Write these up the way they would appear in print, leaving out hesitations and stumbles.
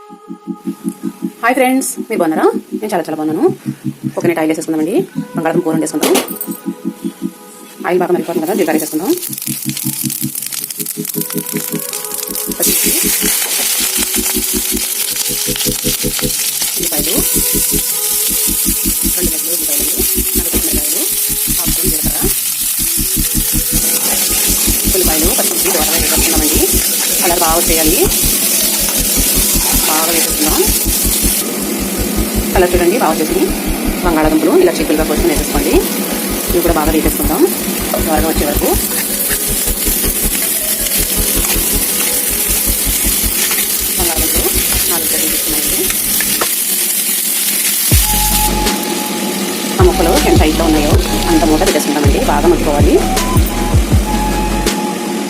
Hi friends, మీరు బాగున్నారా? నేను చాలా బాగున్నాను. కోకోనట్ ఆయిల్ వేసేసుకుందామండి. బంగాళదుంప కూర వేసుకుందాం. ఆయిల్ బాగా మరిగిపోతుంది కదా, జీలకర్ర వేసేసుకుందాం. ఉల్లిపాయలు 2 గడ్డలు ఉల్లిపాయలు, 4 మిరపకాయలు, హాఫ్ స్పూన్ జీలకర్ర, ఉల్లిపాయలు పచ్చిమిర్చి దోరగా వేసేసుకుందామండి. కలర్ బాగా వచ్చేయాలి. బాగా వేసేసుకుందాం. కలర్ చూడండి బాగా వచ్చేసి. బంగాళాదుంపలు ఇలా చిక్కులుగా కోసుకుని వేసేసుకోండి. ఇవి కూడా బాగా వేసేసుకుందాం త్వరగా వచ్చే వరకు. బంగాళాదుంపలు 4 గడ్డలు తీసుకున్నామండి. ఆ ముక్కలు ఎంత హైట్లో ఉన్నాయో అంత మూట పెట్టేసుకుంటామండి. బాగా మగ్గిపోవాలి.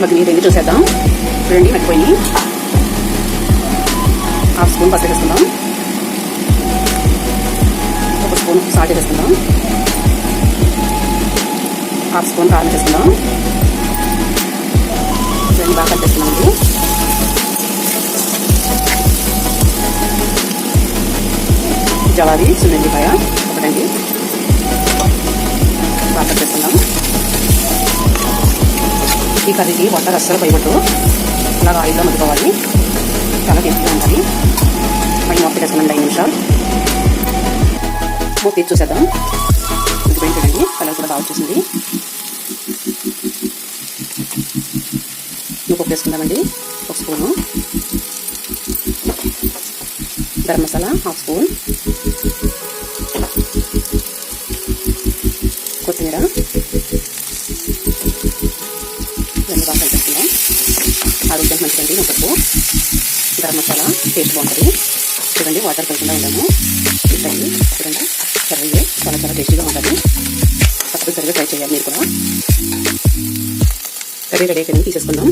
మగ్గిపోయింది చూసేద్దాం. చూడండి మగ్గిపోయి. హాఫ్ స్పూన్ పసుపు వేసుకుందాం. 1 స్పూన్ సాల్ట్ వేసుకుందాం. హాఫ్ స్పూన్ కారం వేసుకుందాం. ఇవన్నీ బాగా కలిపేసుకుందామండి. జవాది సున్నుండిపాయ ఒకటండి, బాగా కలిపేసుకుందాం. ఈ కర్రీకి వాటర్ అస్సలు పోయవద్దు. అలాగా ఆయిల్లో మగ్గిపోవాలి. చాలా టేస్టీగా ఉంటుంది. పైన మూత పెట్టేసుకున్నాం 5 నిమిషాలు. మూత తీసి చూసేద్దాం. ఉడికిపోయి చూడండి. కలర్ కూడా బాగా వచ్చేసింది. నువ్వు పప్పు వేసుకుందామండి. 1 spoon garam masala, half spoon కొత్తిమీర, ఇవన్నీ బాగా కలిపేసుకుందాం. ఆరోగ్యం మంచిదండి. నువ్వు గరం మసాలా టేస్ట్ బాగుంటుంది. చూడండి వాటర్ కలకుండా ఉంటాము. ఇట్లండి చూడండి. కర్రీ చాలా టేస్టీగా ఉంటుంది. తప్పనిసరిగా ట్రై చేయాలి మీరు కూడా. కర్రీ రెడీ అయిపోయింది, తీసేసుకుందాం.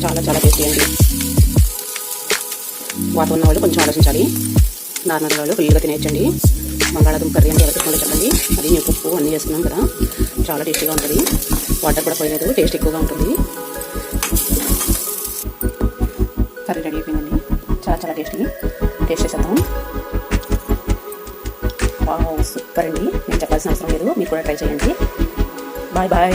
చాలా టేస్టీ అండి. వాటర్ ఉన్న వాళ్ళు కొంచెం ఆలోచించాలి. నార్మల్ వాళ్ళు ఫుల్గా తినేయచ్చండి. బంగాళాదుంప కర్రీ అంటే ఎవరికి చెప్పండి. అది మేము ఉప్పు అన్నీ చేసుకున్నాం కదా, చాలా టేస్టీగా ఉంటుంది. వాటర్ కూడా పోయలేదు, టేస్ట్ ఎక్కువగా ఉంటుంది. కర్రీ రెడీ అయిపోయిందండి. చాలా టేస్ట్ చేసేద్దాం. సూపర్ అండి. నేను చెప్పాల్సిన అవసరం లేదు, మీరు కూడా ట్రై చేయండి. బాయ్.